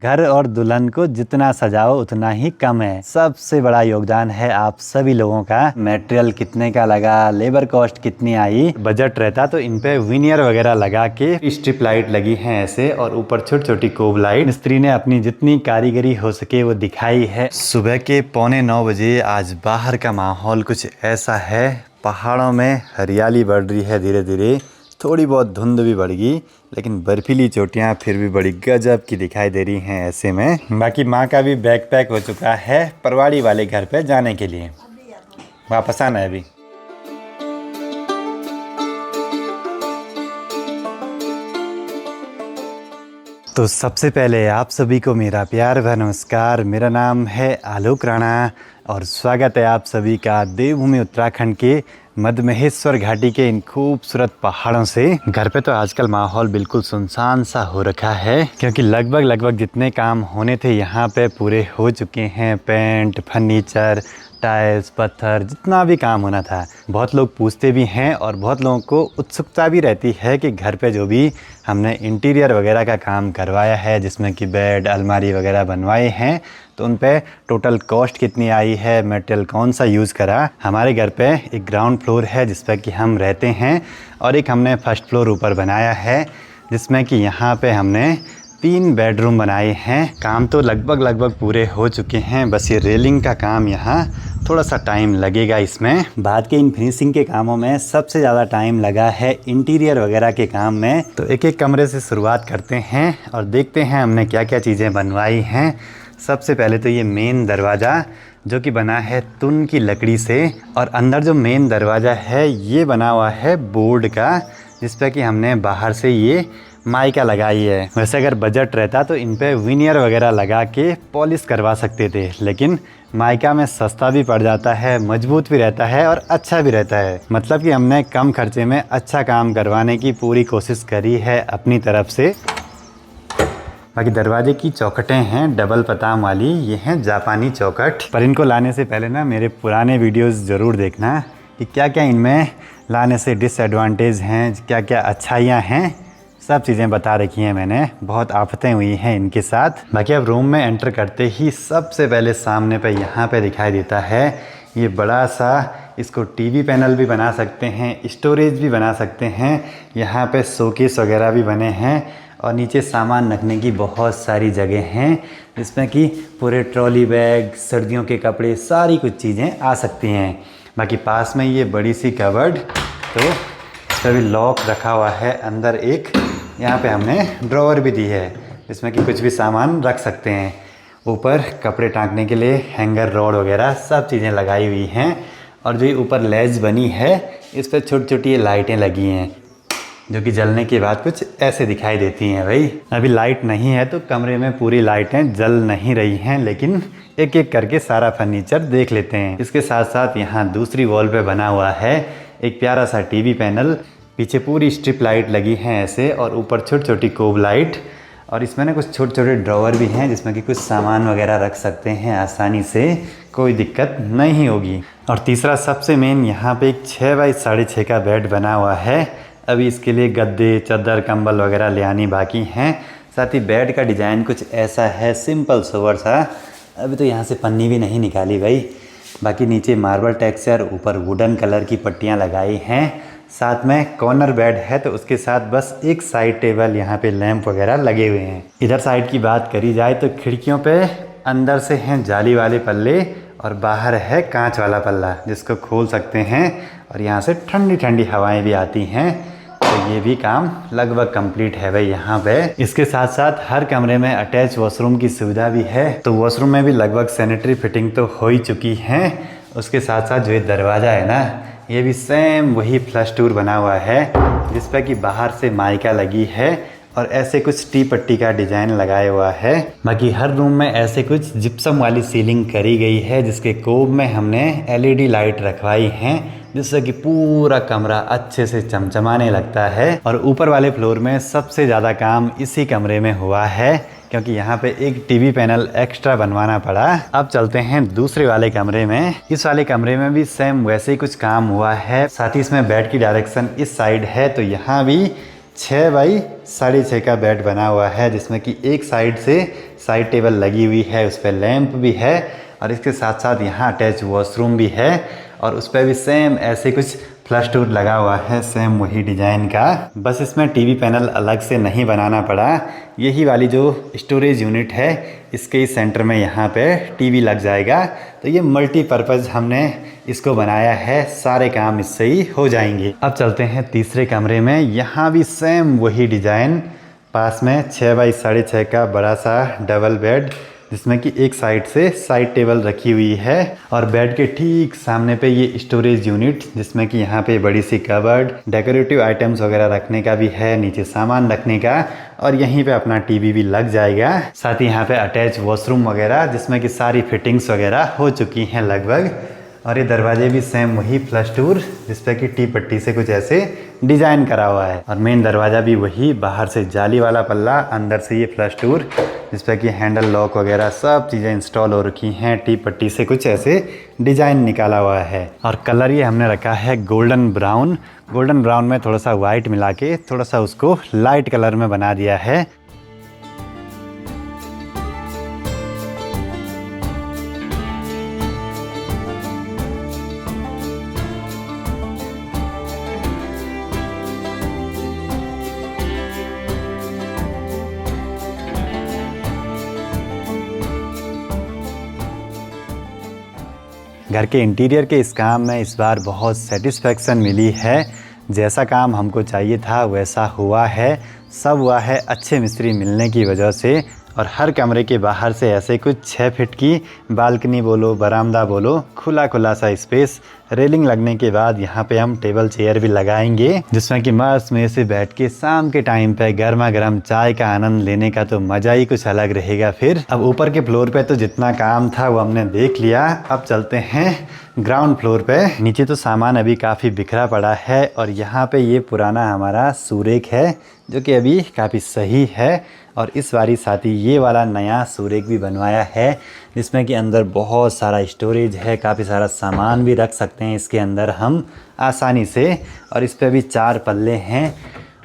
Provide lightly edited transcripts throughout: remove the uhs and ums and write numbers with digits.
घर और दुल्हन को जितना सजाओ उतना ही कम है। सबसे बड़ा योगदान है आप सभी लोगों का। मटेरियल कितने का लगा, लेबर कॉस्ट कितनी आई, बजट रहता तो इन पे विनियर वगैरह लगा के स्ट्रिप लाइट लगी हैं ऐसे, और ऊपर छोटी छोटी कोब लाइट। मिस्त्री ने अपनी जितनी कारीगरी हो सके वो दिखाई है। सुबह के 8:45 बजे आज बाहर का माहौल कुछ ऐसा है। पहाड़ों में हरियाली बढ़ रही है धीरे धीरे, थोड़ी बहुत धुंध भी बढ़ गई, लेकिन बर्फीली चोटियाँ फिर भी बड़ी गजब की दिखाई दे रही हैं ऐसे में। बाकी माँ का भी बैग पैक हो चुका है परवाड़ी वाले घर पे जाने के लिए। वापस आना है अभी। तो सबसे पहले आप सभी को मेरा प्यार भरा नमस्कार। मेरा नाम है आलोक राणा और स्वागत है आप सभी का देवभूमि उत्तराखंड के मधमहेश्वर घाटी के इन खूबसूरत पहाड़ों से। घर पे तो आजकल माहौल बिल्कुल सुनसान सा हो रखा है, क्योंकि लगभग जितने काम होने थे यहाँ पे पूरे हो चुके हैं। पेंट, फर्नीचर, टाइल्स, पत्थर, जितना भी काम होना था। बहुत लोग पूछते भी हैं और बहुत लोगों को उत्सुकता भी रहती है कि घर पे जो भी हमने इंटीरियर वगैरह का काम करवाया है, जिसमें कि बेड, अलमारी वगैरह बनवाए हैं, तो उन पे टोटल कॉस्ट कितनी आई है, मटेरियल कौन सा यूज़ करा। हमारे घर पे एक ग्राउंड फ्लोर है जिस पर कि हम रहते हैं, और एक हमने फर्स्ट फ्लोर ऊपर बनाया है जिसमें कि यहाँ पे हमने 3 बेडरूम बनाए हैं। काम तो लगभग पूरे हो चुके हैं, बस ये रेलिंग का काम यहाँ थोड़ा सा टाइम लगेगा इसमें। बाद के इन फिनिशिंग के कामों में सबसे ज़्यादा टाइम लगा है इंटीरियर वगैरह के काम में। तो एक एक कमरे से शुरुआत करते हैं और देखते हैं हमने क्या क्या चीज़ें बनवाई हैं। सबसे पहले तो ये मेन दरवाज़ा जो कि बना है तुन की लकड़ी से, और अंदर जो मेन दरवाज़ा है ये बना हुआ है बोर्ड का, जिस पर कि हमने बाहर से ये माइका लगाई है। वैसे अगर बजट रहता तो इन पे विनियर वगैरह लगा के पॉलिश करवा सकते थे, लेकिन माइका में सस्ता भी पड़ जाता है, मजबूत भी रहता है और अच्छा भी रहता है। मतलब कि हमने कम खर्चे में अच्छा काम करवाने की पूरी कोशिश करी है अपनी तरफ से। बाकी दरवाजे की चौखटें हैं डबल पताम वाली, ये हैं जापानी चौखट। पर इनको लाने से पहले ना मेरे पुराने वीडियोस ज़रूर देखना कि क्या क्या इनमें लाने से डिसएडवांटेज हैं, क्या क्या अच्छाइयाँ हैं, सब चीज़ें बता रखी हैं मैंने। बहुत आफतें हुई हैं इनके साथ। बाकी अब रूम में एंटर करते ही सबसे पहले सामने पे यहाँ पे दिखाई देता है ये बड़ा सा, इसको टीवी पैनल भी बना सकते हैं, स्टोरेज भी बना सकते हैं। यहाँ पे शोकेस वगैरह भी बने हैं और नीचे सामान रखने की बहुत सारी जगह हैं, जिसमें कि पूरे ट्रॉली बैग, सर्दियों के कपड़े, सारी कुछ चीज़ें आ सकती हैं। बाकी पास में ये बड़ी सी कबर्ड, तो इस पर भी लॉक रखा हुआ है। अंदर एक यहाँ पे हमने ड्रॉवर भी दी है, जिसमें कि कुछ भी सामान रख सकते हैं। ऊपर कपड़े टांगने के लिए हैंगर रॉड वगैरह सब चीज़ें लगाई हुई हैं, और जो ये ऊपर लेज बनी है इस पर छोटी छोटी लाइटें लगी हैं, जो कि जलने के बाद कुछ ऐसे दिखाई देती हैं। भाई अभी लाइट नहीं है तो कमरे में पूरी लाइटें जल नहीं रही हैं, लेकिन एक एक करके सारा फर्नीचर देख लेते हैं। इसके साथ साथ यहाँ दूसरी वॉल पे बना हुआ है एक प्यारा सा टीवी पैनल। पीछे पूरी स्ट्रिप लाइट लगी हैं ऐसे, और ऊपर छोटी छोटी कोब लाइट, और इसमें ना कुछ छोटे छोटे ड्रॉवर भी हैं जिसमें कि कुछ सामान वगैरह रख सकते हैं आसानी से, कोई दिक्कत नहीं होगी। और तीसरा सबसे मेन, यहाँ पे एक 6 बाई 6.5 का बेड बना हुआ है। अभी इसके लिए गद्दे, चादर, कंबल वगैरह ले आनी बाकी हैं। साथ ही बेड का डिज़ाइन कुछ ऐसा है, सिंपल सोबर सा। अभी तो यहाँ से पन्नी भी नहीं निकाली भाई। बाकी नीचे मार्बल टेक्सचर, ऊपर वुडन कलर की पट्टियाँ लगाई हैं। साथ में कॉर्नर बेड है, तो उसके साथ बस एक साइड टेबल, यहाँ पे लैंप वगैरह लगे हुए हैं। इधर साइड की बात करी जाए तो खिड़कियों पे अंदर से हैं जाली वाले पल्ले और बाहर है कांच वाला पल्ला, जिसको खोल सकते हैं और यहाँ से ठंडी ठंडी हवाएं भी आती हैं। तो ये भी काम लगभग कंप्लीट है भाई यहाँ पे। इसके साथ साथ हर कमरे में अटैच वॉशरूम की सुविधा भी है, तो वॉशरूम में भी लगभग सैनिटरी फिटिंग तो हो ही चुकी है। उसके साथ साथ जो ये दरवाज़ा है ना, ये भी सेम वही फ्लश टूर बना हुआ है, जिस पर कि बाहर से माइका लगी है और ऐसे कुछ टी पट्टी का डिज़ाइन लगाया हुआ है। बाकी हर रूम में ऐसे कुछ जिप्सम वाली सीलिंग करी गई है, जिसके कोब में हमने LED लाइट रखवाई हैं, जिससे कि पूरा कमरा अच्छे से चमचमाने लगता है। और ऊपर वाले फ्लोर में सबसे ज़्यादा काम इसी कमरे में हुआ है, क्योंकि यहाँ पे एक टीवी पैनल एक्स्ट्रा बनवाना पड़ा। अब चलते हैं दूसरे वाले कमरे में। इस वाले कमरे में भी सेम वैसे ही कुछ काम हुआ है। साथ ही इसमें बेड की डायरेक्शन इस साइड है, तो यहाँ भी 6x6.5 का बेड बना हुआ है, जिसमें कि एक साइड से साइड टेबल लगी हुई है, उस पर लैंप भी है और इसके साथ साथ यहाँ अटैच वॉशरूम भी है और उस पर भी सेम ऐसे कुछ फ्लश डोर लगा हुआ है, सेम वही डिज़ाइन का। बस इसमें टीवी पैनल अलग से नहीं बनाना पड़ा। यही वाली जो स्टोरेज यूनिट है इसके सेंटर में यहाँ पे टीवी लग जाएगा। तो ये मल्टीपर्पज़ हमने इसको बनाया है, सारे काम इससे ही हो जाएंगे। अब चलते हैं तीसरे कमरे में। यहाँ भी सेम वही डिज़ाइन, पास में 6x6.5 का बड़ा सा डबल बेड, जिसमें कि एक साइड से साइड टेबल रखी हुई है और बेड के ठीक सामने पे ये स्टोरेज यूनिट, जिसमें कि यहाँ पे बड़ी सी कबर्ड, डेकोरेटिव आइटम्स वगैरह रखने का भी है, नीचे सामान रखने का, और यहीं पे अपना टीवी भी लग जाएगा। साथ ही यहाँ पे अटैच वॉशरूम वगैरह, जिसमें कि सारी फिटिंग्स वगैरह हो चुकी हैं लगभग। और ये दरवाजे भी सेम वही फ्लश डोर, जिसपे कि टी पट्टी से कुछ ऐसे डिजाइन करा हुआ है। और मेन दरवाज़ा भी वही, बाहर से जाली वाला पल्ला, अंदर से ये फ्लश डोर, जिसपे कि हैंडल लॉक वगैरह सब चीज़ें इंस्टॉल हो रखी हैं, टी पट्टी से कुछ ऐसे डिजाइन निकाला हुआ है। और कलर ये हमने रखा है गोल्डन ब्राउन। गोल्डन ब्राउन में थोड़ा सा वाइट मिला के थोड़ा सा उसको लाइट कलर में बना दिया है। घर के इंटीरियर के इस काम में इस बार बहुत सेटिस्फेक्शन मिली है। जैसा काम हमको चाहिए था वैसा हुआ है। सब हुआ है अच्छे मिस्त्री मिलने की वजह से। और हर कमरे के बाहर से ऐसे कुछ 6 फीट की बालकनी बोलो, बरामदा बोलो, खुला खुला सा स्पेस। रेलिंग लगने के बाद यहाँ पे हम टेबल चेयर भी लगाएंगे, जिसमें कि मस्त में से बैठ के शाम के टाइम पे गर्मा गर्म चाय का आनंद लेने का तो मज़ा ही कुछ अलग रहेगा। फिर अब ऊपर के फ्लोर पे तो जितना काम था वो हमने देख लिया। अब चलते हैं ग्राउंड फ्लोर पे। नीचे तो सामान अभी काफ़ी बिखरा पड़ा है और यहाँ पे ये पुराना हमारा सूरेक है, जो कि अभी काफ़ी सही है। और इस बारी साथ ही ये वाला नया सूरेक भी बनवाया है, जिसमें कि अंदर बहुत सारा स्टोरेज है, काफ़ी सारा सामान भी रख सकते हैं इसके अंदर हम आसानी से। और इस पे भी 4 पल्ले हैं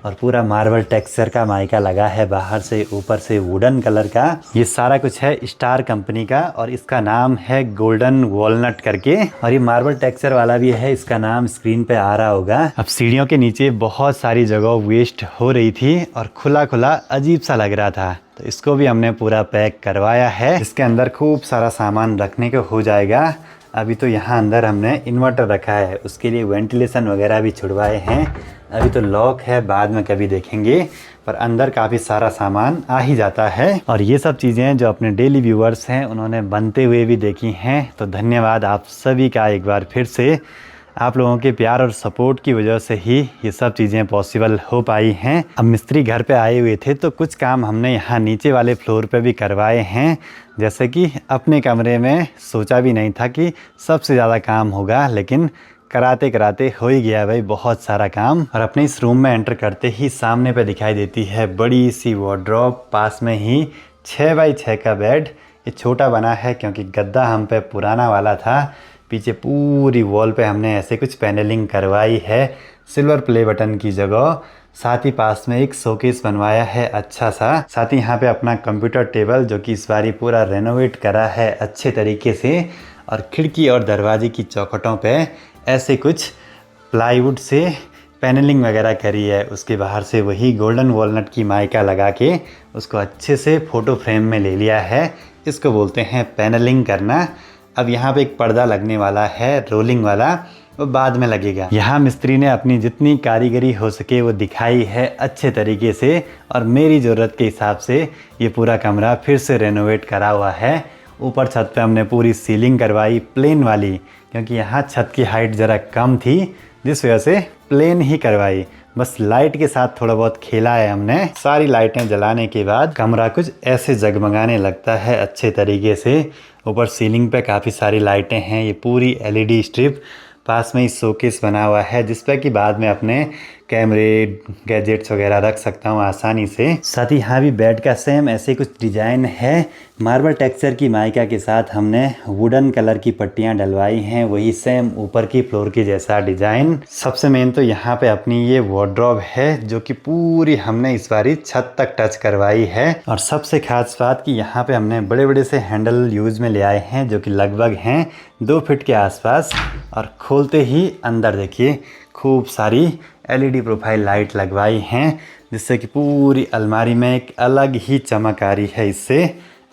और पूरा मार्बल टेक्सचर का माइका लगा है, बाहर से ऊपर से वुडन कलर का। ये सारा कुछ है स्टार कंपनी का और इसका नाम है गोल्डन वॉलनट करके। और ये मार्बल टेक्सचर वाला भी है, इसका नाम स्क्रीन पे आ रहा होगा। अब सीढ़ियों के नीचे बहुत सारी जगह वेस्ट हो रही थी और खुला खुला अजीब सा लग रहा था, तो इसको भी हमने पूरा पैक करवाया है। इसके अंदर खूब सारा सामान रखने को हो जाएगा। अभी तो यहाँ अंदर हमने इन्वर्टर रखा है, उसके लिए वेंटिलेशन वगैरह भी छुड़वाए हैं। अभी तो लॉक है, बाद में कभी देखेंगे, पर अंदर काफ़ी सारा सामान आ ही जाता है। और ये सब चीज़ें जो अपने डेली व्यूअर्स हैं उन्होंने बनते हुए भी देखी हैं, तो धन्यवाद आप सभी का एक बार फिर से। आप लोगों के प्यार और सपोर्ट की वजह से ही ये सब चीज़ें पॉसिबल हो पाई हैं। अब मिस्त्री घर पे आए हुए थे तो कुछ काम हमने यहाँ नीचे वाले फ्लोर पे भी करवाए हैं, जैसे कि अपने कमरे में सोचा भी नहीं था कि सबसे ज़्यादा काम होगा, लेकिन कराते कराते हो ही गया भाई बहुत सारा काम। और अपने इस रूम में एंटर करते ही सामने पे दिखाई देती है बड़ी सी वार्डरोब, पास में ही 6x6 का बेड। ये छोटा बना है क्योंकि गद्दा हम पे पुराना वाला था। पीछे पूरी वॉल पे हमने ऐसे कुछ पैनलिंग करवाई है सिल्वर प्ले बटन की जगह। साथ ही पास में एक शोकेस बनवाया है अच्छा सा। साथ ही यहाँ पे अपना कंप्यूटर टेबल, जो कि इस बारी पूरा रेनोवेट करा है अच्छे तरीके से। और खिड़की और दरवाजे की चौखटों पे ऐसे कुछ प्लाईवुड से पैनलिंग वगैरह करी है। उसके बाहर से वही गोल्डन वॉलनट की माइका लगा के उसको अच्छे से फ़ोटो फ्रेम में ले लिया है। इसको बोलते हैं पैनलिंग करना। अब यहाँ पे एक पर्दा लगने वाला है रोलिंग वाला, वो बाद में लगेगा। यहाँ मिस्त्री ने अपनी जितनी कारीगरी हो सके वो दिखाई है अच्छे तरीके से। और मेरी ज़रूरत के हिसाब से ये पूरा कमरा फिर से रेनोवेट करा हुआ है। ऊपर छत पे हमने पूरी सीलिंग करवाई प्लेन वाली, क्योंकि यहाँ छत की हाइट ज़रा कम थी, जिस वजह से प्लेन ही करवाई। बस लाइट के साथ थोड़ा बहुत खेला है हमने। सारी लाइटें जलाने के बाद कमरा कुछ ऐसे जगमगाने लगता है अच्छे तरीके से। ऊपर सीलिंग पे काफ़ी सारी लाइटें हैं, ये पूरी LED स्ट्रिप। पास में ही शोकेस बना हुआ है, जिस पर कि बाद में अपने कैमरे गैजेट्स वगैरह रख सकता हूँ आसानी से। साथ ही यहाँ भी बेड का सेम ऐसे कुछ डिज़ाइन है। मार्बल टेक्सचर की माइका के साथ हमने वुडन कलर की पट्टियाँ डलवाई हैं, वही सेम ऊपर की फ्लोर की जैसा डिज़ाइन। सबसे मेन तो यहाँ पे अपनी ये वार्डरोब है जो कि पूरी हमने इस बारी छत तक टच करवाई है। और सबसे खास बात कि यहाँ पे हमने बड़े बड़े से हैंडल यूज़ में ले आए हैं जो कि लगभग हैं 2 फीट के आसपास। और खोलते ही अंदर देखिए खूब सारी LED प्रोफाइल लाइट लगवाई हैं जिससे कि पूरी अलमारी में एक अलग ही चमक आ रही है। इससे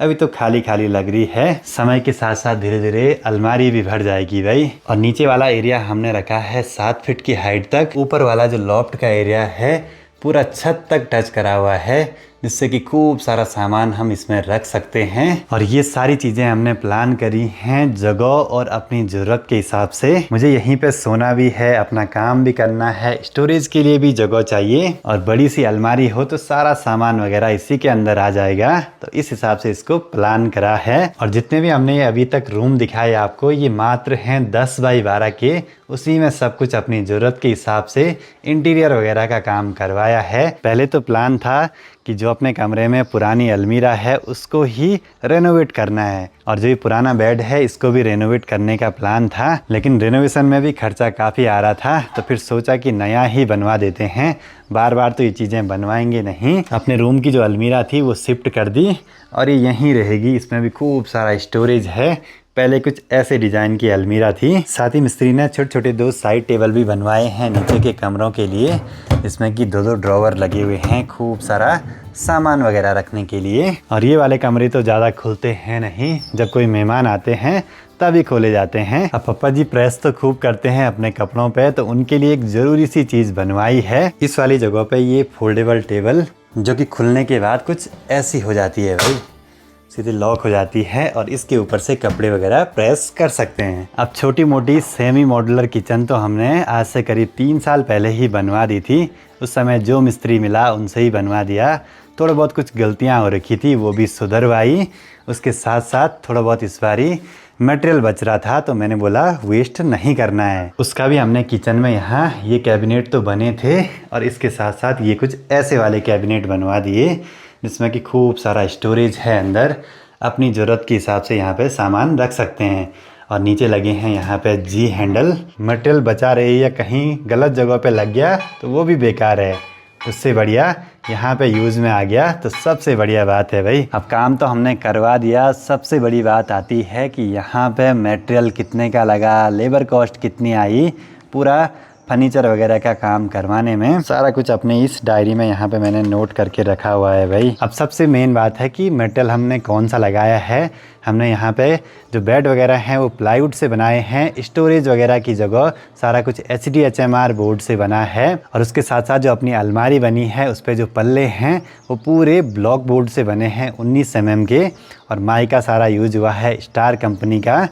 अभी तो खाली खाली लग रही है, समय के साथ साथ धीरे धीरे अलमारी भी भर जाएगी भाई। और नीचे वाला एरिया हमने रखा है 7 फीट की हाइट तक। ऊपर वाला जो लॉफ्ट का एरिया है पूरा छत तक टच करा हुआ है जिससे कि खूब सारा सामान हम इसमें रख सकते हैं। और ये सारी चीज़ें हमने प्लान करी हैं जगह और अपनी ज़रूरत के हिसाब से। मुझे यहीं पे सोना भी है, अपना काम भी करना है, स्टोरेज के लिए भी जगह चाहिए और बड़ी सी अलमारी हो तो सारा सामान वगैरह इसी के अंदर आ जाएगा। तो इस हिसाब से इसको प्लान करा है। और जितने भी हमने अभी तक रूम दिखाए आपको ये मात्र हैं 10 बाई 12 के। उसी में सब कुछ अपनी ज़रूरत के हिसाब से इंटीरियर वगैरह का काम करवाया है। पहले तो प्लान था कि जो अपने कमरे में पुरानी अलमीरा है उसको ही रेनोवेट करना है और जो ये पुराना बेड है इसको भी रेनोवेट करने का प्लान था, लेकिन रेनोवेशन में भी खर्चा काफ़ी आ रहा था तो फिर सोचा कि नया ही बनवा देते हैं। बार बार तो ये चीज़ें बनवाएंगे नहीं। अपने रूम की जो अलमीरा थी वो शिफ्ट कर दी और ये यहीं रहेगी। इसमें भी खूब सारा स्टोरेज है। पहले कुछ ऐसे डिज़ाइन की अलमीरा थी। साथ ही मिस्त्री ने छोटे छोटे 2 साइड टेबल भी बनवाए हैं नीचे के कमरों के लिए, जिसमें कि 2-2 ड्रॉवर लगे हुए हैं खूब सारा सामान वगैरह रखने के लिए। और ये वाले कमरे तो ज़्यादा खुलते हैं नहीं, जब कोई मेहमान आते हैं तभी खोले जाते हैं। अब पापा जी प्रेस तो खूब करते हैं अपने कपड़ों पे, तो उनके लिए एक ज़रूरी सी चीज़ बनवाई है इस वाली जगह पे, ये फोल्डेबल टेबल जो कि खुलने के बाद कुछ ऐसी हो जाती है भाई, सीधे लॉक हो जाती है और इसके ऊपर से कपड़े वगैरह प्रेस कर सकते हैं। अब छोटी मोटी सेमी मॉड्यूलर किचन तो हमने आज से करीब 3 साल पहले ही बनवा दी थी। उस समय जो मिस्त्री मिला उनसे ही बनवा दिया। थोड़ा बहुत कुछ गलतियां हो रखी थी वो भी सुधरवाई। उसके साथ साथ थोड़ा बहुत इस बारी मटेरियल बच रहा था तो मैंने बोला वेस्ट नहीं करना है। उसका भी हमने किचन में यहाँ ये कैबिनेट तो बने थे और इसके साथ साथ ये कुछ ऐसे वाले कैबिनेट बनवा दिए जिसमें कि खूब सारा स्टोरेज है अंदर। अपनी ज़रूरत के हिसाब से यहाँ पे सामान रख सकते हैं। और नीचे लगे हैं यहाँ पे जी हैंडल। मटेरियल बचा रहे या कहीं गलत जगह पे लग गया तो वो भी बेकार है, उससे बढ़िया यहाँ पे यूज़ में आ गया तो सबसे बढ़िया बात है भाई। अब काम तो हमने करवा दिया, सबसे बड़ी बात आती है कि यहाँ पे मटेरियल कितने का लगा, लेबर कॉस्ट कितनी आई, पूरा फर्नीचर वगैरह का काम करवाने में। सारा कुछ अपने इस डायरी में यहाँ पे मैंने नोट करके रखा हुआ है भाई। अब सबसे मेन बात है कि मटेरियल हमने कौन सा लगाया है। हमने यहाँ पे जो बेड वगैरह हैं वो प्लाईवुड से बनाए हैं। स्टोरेज वगैरह की जगह सारा कुछ HDHMR बोर्ड से बना है और उसके साथ साथ जो अपनी अलमारी बनी है उस पर जो पल्ले हैं वो पूरे ब्लॉक बोर्ड से बने हैं 19 mm के। और माइका सारा यूज हुआ है स्टार कंपनी का।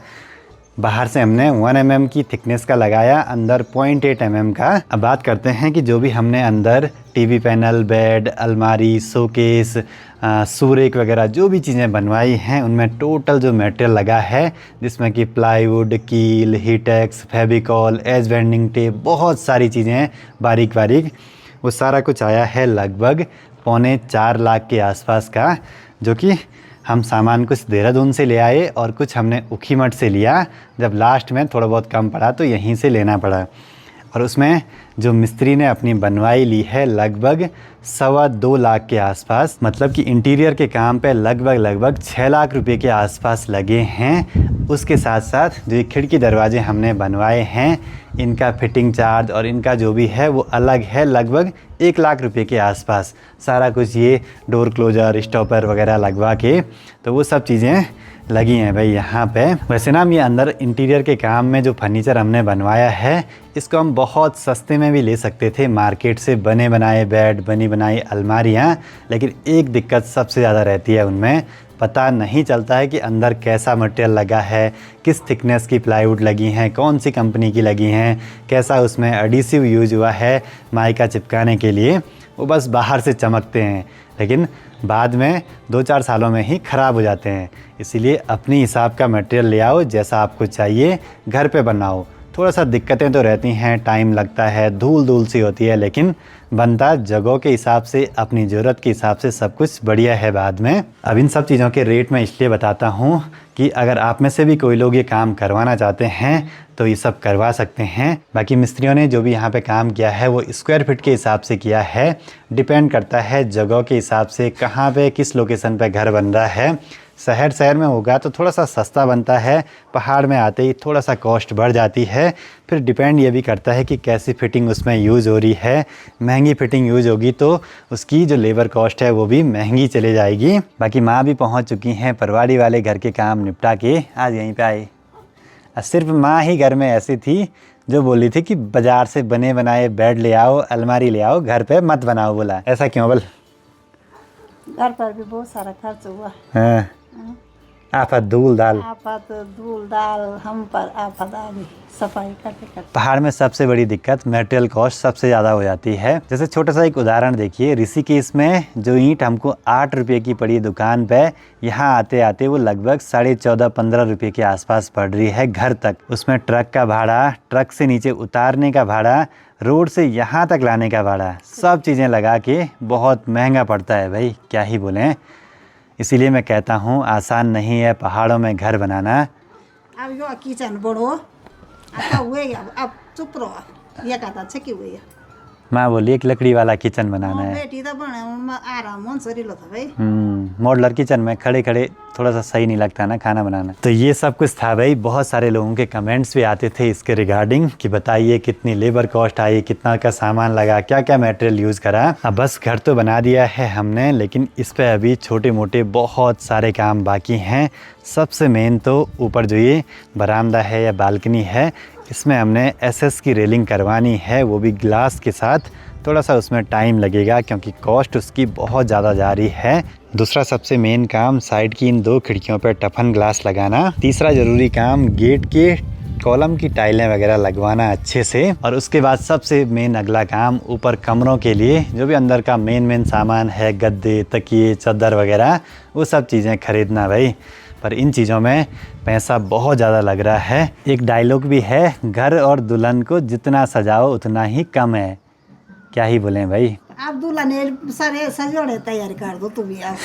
बाहर से हमने 1 mm की थिकनेस का लगाया, अंदर 0.8 mm का। अब बात करते हैं कि जो भी हमने अंदर टीवी पैनल, बेड, अलमारी, शोकेस, सूरेक वगैरह जो भी चीज़ें बनवाई हैं उनमें टोटल जो मटेरियल लगा है जिसमें कि प्लाईवुड, कील, हीटेक्स, फेविकॉल, एज बेंडिंग टेप, बहुत सारी चीज़ें बारीक बारीक, वो सारा कुछ आया है लगभग 3.25 लाख के आसपास का, जो कि हम सामान कुछ देहरादून से ले आए और कुछ हमने ऊखीमठ से लिया। जब लास्ट में थोड़ा बहुत कम पड़ा तो यहीं से लेना पड़ा। और उसमें जो मिस्त्री ने अपनी बनवाई ली है लगभग 2.25 लाख के आसपास, मतलब कि इंटीरियर के काम पे लगभग 6 लाख रुपए के आसपास लगे हैं। उसके साथ साथ जो खिड़की दरवाजे हमने बनवाए हैं इनका फिटिंग चार्ज और इनका जो भी है वो अलग है, लगभग 1 लाख रुपए के आसपास। सारा कुछ ये डोर क्लोजर, स्टॉपर वगैरह लगवा के तो वो सब चीज़ें लगी हैं भाई यहाँ पे। वैसे ना ये अंदर इंटीरियर के काम में जो फर्नीचर हमने बनवाया है इसको हम बहुत सस्ते में भी ले सकते थे मार्केट से, बने बनाए बेड, बनी बनाई अलमारियाँ। लेकिन एक दिक्कत सबसे ज़्यादा रहती है उनमें, पता नहीं चलता है कि अंदर कैसा मटेरियल लगा है, किस थिकनेस की प्लाईवुड लगी हैं, कौन सी कंपनी की लगी हैं, कैसा उसमें एडिसिव यूज हुआ है माइका चिपकाने के लिए। वो बस बाहर से चमकते हैं लेकिन बाद में 2-4 सालों में ही ख़राब हो जाते हैं। इसीलिए अपनी हिसाब का मटेरियल ले आओ, जैसा आपको चाहिए घर पे बनाओ। थोड़ा सा दिक्कतें तो रहती हैं, टाइम लगता है, धूल धूल सी होती है, लेकिन बनता जगहों के हिसाब से, अपनी ज़रूरत के हिसाब से सब कुछ बढ़िया है बाद में। अब इन सब चीज़ों के रेट मैं इसलिए बताता हूँ कि अगर आप में से भी कोई लोग ये काम करवाना चाहते हैं तो ये सब करवा सकते हैं। बाकी मिस्त्रियों ने जो भी यहाँ पे काम किया है वो स्क्वायर फीट के हिसाब से किया है। डिपेंड करता है जगह के हिसाब से, कहाँ पे किस लोकेशन पे घर बन रहा है। शहर में होगा तो थोड़ा सा सस्ता बनता है, पहाड़ में आते ही थोड़ा सा कॉस्ट बढ़ जाती है। फिर डिपेंड ये भी करता है कि कैसी फिटिंग उसमें यूज़ हो रही है। महंगी फिटिंग यूज़ होगी तो उसकी जो लेबर कॉस्ट है वो भी महंगी चली जाएगी। बाकी माँ भी पहुँच चुकी हैं, परवाड़ी वाले घर के काम निपटा के आज यहीं पे आई। सिर्फ माँ ही घर में ऐसी थी जो बोली थी कि बाज़ार से बने बनाए बेड ले आओ, अलमारी ले आओ, घर पे मत बनाओ। बोला ऐसा क्यों? बोल घर पर भी बहुत सारा खर्च हुआ। हाँ, आफत धूल दाल, हम पर आफत आ गई सफाई करते करते। पहाड़ में सबसे बड़ी दिक्कत मटेरियल कॉस्ट सबसे ज़्यादा हो जाती है। जैसे छोटा सा एक उदाहरण देखिए, ऋषिकेश में जो ईंट हमको 8 रुपये की पड़ी दुकान पे, यहाँ आते आते वो लगभग 14.5-15 रुपये के आसपास पड़ रही है घर तक। उसमें ट्रक का भाड़ा, ट्रक से नीचे उतारने का भाड़ा, रोड से यहाँ तक लाने का भाड़ा, सब चीज़ें लगा के बहुत महंगा पड़ता है भाई, क्या ही बोलें। इसीलिए मैं कहता हूँ आसान नहीं है पहाड़ों में घर बनाना। अब यो किचन बड़ो हुए अब चुप रहो, ये कहता छे कि हुए माँ बोली एक लकड़ी वाला किचन बनाना है। बेटी तो बने आराम मन सरीलो था भाई। मॉडलर किचन में खड़े खड़े थोड़ा सा सही नहीं लगता ना खाना बनाना। तो ये सब कुछ था भाई। बहुत सारे लोगों के कमेंट्स भी आते थे इसके रिगार्डिंग कि बताइए कितनी लेबर कॉस्ट आई, कितना का सामान लगा, क्या क्या मटेरियल यूज़ करा। अब बस घर तो बना दिया है हमने, लेकिन इस पर अभी छोटे मोटे बहुत सारे काम बाकी हैं। सबसे मेन तो ऊपर जो ये बरामदा है या बालकनी है, इसमें हमने एसएस की रेलिंग करवानी है, वो भी ग्लास के साथ। थोड़ा सा उसमें टाइम लगेगा क्योंकि कॉस्ट उसकी बहुत ज़्यादा जा रही है। दूसरा सबसे मेन काम साइड की इन 2 खिड़कियों पर टफन ग्लास लगाना। तीसरा ज़रूरी काम गेट के कॉलम की टाइलें वगैरह लगवाना अच्छे से। और उसके बाद सबसे मेन अगला काम ऊपर कमरों के लिए जो भी अंदर का मेन सामान है, गद्दे, तकिए, चादर वगैरह, वो सब चीज़ें खरीदना भाई। पर इन चीज़ों में पैसा बहुत ज़्यादा लग रहा है। एक डायलॉग भी है, घर और दुल्हन को जितना सजाओ उतना ही कम है। क्या ही बोलें भाई। आप दुल्हन सारे सजोड़े तैयार कर दो तू भी आप।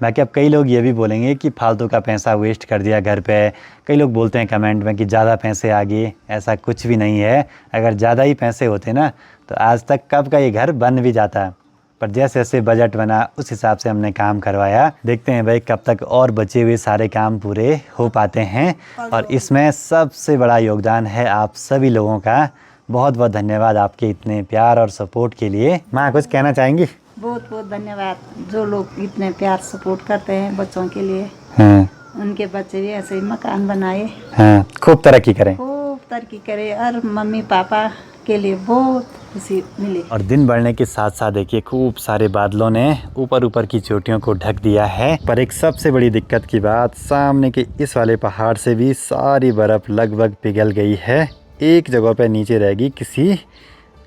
बाकी अब कई लोग ये भी बोलेंगे कि फालतू का पैसा वेस्ट कर दिया घर पे। कई लोग बोलते हैं कमेंट में कि ज़्यादा पैसे आ गए। ऐसा कुछ भी नहीं है। अगर ज़्यादा ही पैसे होते ना तो आज तक कब का ये घर बन भी जाता। पर जैसे जैसे बजट बना उस हिसाब से हमने काम करवाया। देखते हैं भाई कब तक और बचे हुए सारे काम पूरे हो पाते हैं। और इसमें सबसे बड़ा योगदान है आप सभी लोगों का। बहुत बहुत धन्यवाद आपके इतने प्यार और सपोर्ट के लिए। माँ कुछ कहना चाहेंगी? बहुत बहुत धन्यवाद जो लोग इतने प्यार सपोर्ट करते हैं बच्चों के लिए। हाँ, उनके बच्चे भी ऐसे ही मकान बनाए, हाँ, खूब तरक्की करें, खूब तरक्की करे और मम्मी पापा के लिए बहुत खुशी मिली। और दिन बढ़ने के साथ साथ देखिए खूब सारे बादलों ने ऊपर की चोटियों को ढक दिया है। पर एक सबसे बड़ी दिक्कत की बात, सामने के इस वाले पहाड़ से भी सारी बर्फ़ लगभग पिघल गई है। एक जगह पे नीचे रहेगी किसी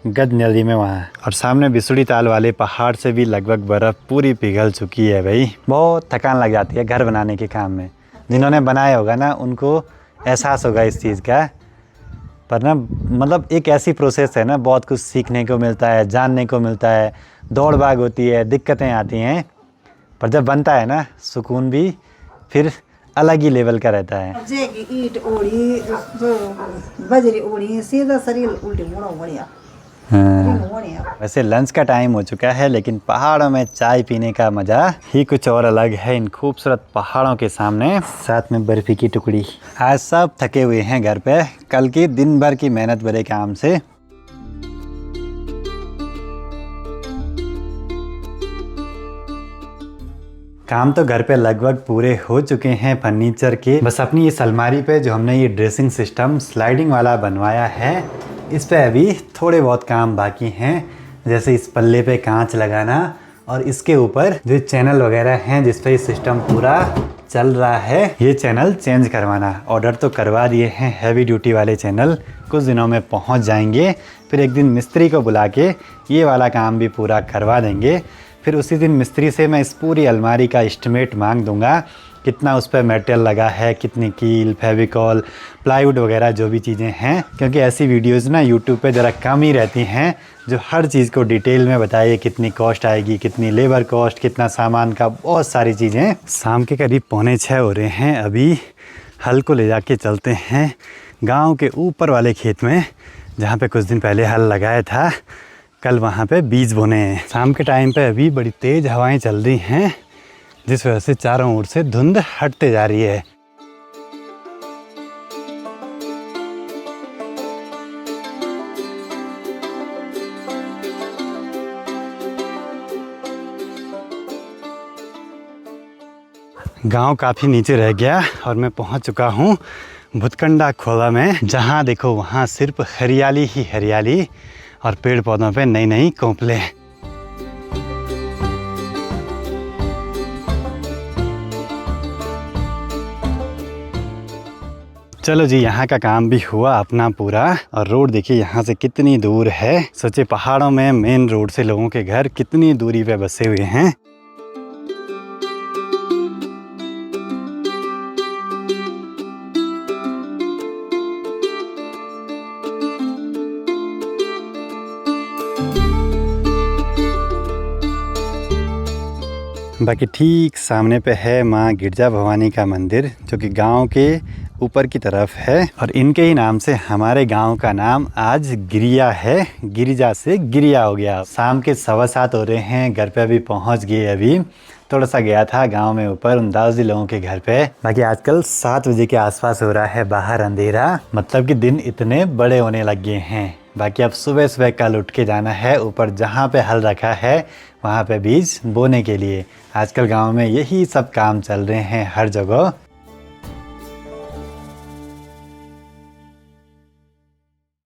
गद नदी में वहाँ। और सामने बिसुड़ी ताल वाले पहाड़ से भी लगभग बर्फ़ पूरी पिघल चुकी है भाई। बहुत थकान लग जाती है घर बनाने के काम में। जिन्होंने बनाया होगा ना उनको एहसास होगा इस चीज़ का। पर ना मतलब एक ऐसी प्रोसेस है ना, बहुत कुछ सीखने को मिलता है, जानने को मिलता है, दौड़ भाग होती है, दिक्कतें आती हैं, पर जब बनता है ना सुकून भी फिर अलग ही लेवल का रहता है। जे ईंट ओढ़ी जो बजरी ओढ़ी सीधा शरीर उल्टी मुड़ा बढ़िया। वैसे लंच का टाइम हो चुका है, लेकिन पहाड़ों में चाय पीने का मज़ा ही कुछ और अलग है। इन खूबसूरत पहाड़ों के सामने साथ में बर्फ़ी की टुकड़ी। आज सब थके हुए हैं घर पे कल की दिन भर की मेहनत भरे काम से। काम तो घर पे लगभग पूरे हो चुके हैं फर्नीचर के। बस अपनी इस अलमारी पे जो हमने ये ड्रेसिंग सिस्टम स्लाइडिंग वाला बनवाया है, इस पे अभी थोड़े बहुत काम बाकी हैं। जैसे इस पल्ले पे कांच लगाना और इसके ऊपर जो चैनल वगैरह हैं जिस पे ये सिस्टम पूरा चल रहा है, ये चैनल चेंज करवाना। ऑर्डर तो करवा दिए हैं हैवी ड्यूटी वाले चैनल, कुछ दिनों में पहुंच जाएंगे। फिर एक दिन मिस्त्री को बुला के ये वाला काम भी पूरा करवा देंगे। फिर उसी दिन मिस्त्री से मैं इस पूरी अलमारी का एस्टिमेट मांग दूंगा, कितना उस पर मटेरियल लगा है, कितनी कील, फेविकॉल, प्लाईवुड वगैरह जो भी चीज़ें हैं। क्योंकि ऐसी वीडियोस ना यूट्यूब पे ज़रा कम ही रहती हैं जो हर चीज़ को डिटेल में बताइए, कितनी कॉस्ट आएगी, कितनी लेबर कॉस्ट, कितना सामान का, बहुत सारी चीज़ें। शाम के करीब 5:45 हो रहे हैं। अभी हल को ले जाके चलते हैं गांव के ऊपर वाले खेत में, जहां पे कुछ दिन पहले हल लगाया था। कल वहां पे बीज बोने हैं। शाम के टाइम पे अभी बड़ी तेज़ हवाएं चल रही हैं, जिस वजह से चारों ओर से धुंध हटते जा रही है। गांव काफ़ी नीचे रह गया और मैं पहुंच चुका हूं भुतकंडा खोला में, जहां देखो वहां सिर्फ हरियाली ही हरियाली और पेड़ पौधों पे नई नई कोंपले। चलो जी, यहाँ का काम भी हुआ अपना पूरा। और रोड देखिए यहाँ से कितनी दूर है। सोचिए पहाड़ों में मेन रोड से लोगों के घर कितनी दूरी पे बसे हुए हैं। बाकी ठीक सामने पे है माँ गिरजा भवानी का मंदिर, जो कि गांव के ऊपर की तरफ है। और इनके ही नाम से हमारे गांव का नाम आज गिरिया है। गिरिजा से गिरिया हो गया। शाम के 7:15 हो रहे हैं। घर पे अभी पहुंच गए। अभी थोड़ा सा गया था गांव में ऊपर अंदाजी लोगों के घर पे। बाकी आजकल 7 बजे के आसपास हो रहा है बाहर अंधेरा, मतलब कि दिन इतने बड़े होने लग गए हैं। बाकी अब सुबह सुबह कल उठ के जाना है ऊपर, जहाँ पे हल रखा है वहाँ पे बीज बोने के लिए। आजकल गांव में यही सब काम चल रहे हैं हर जगह।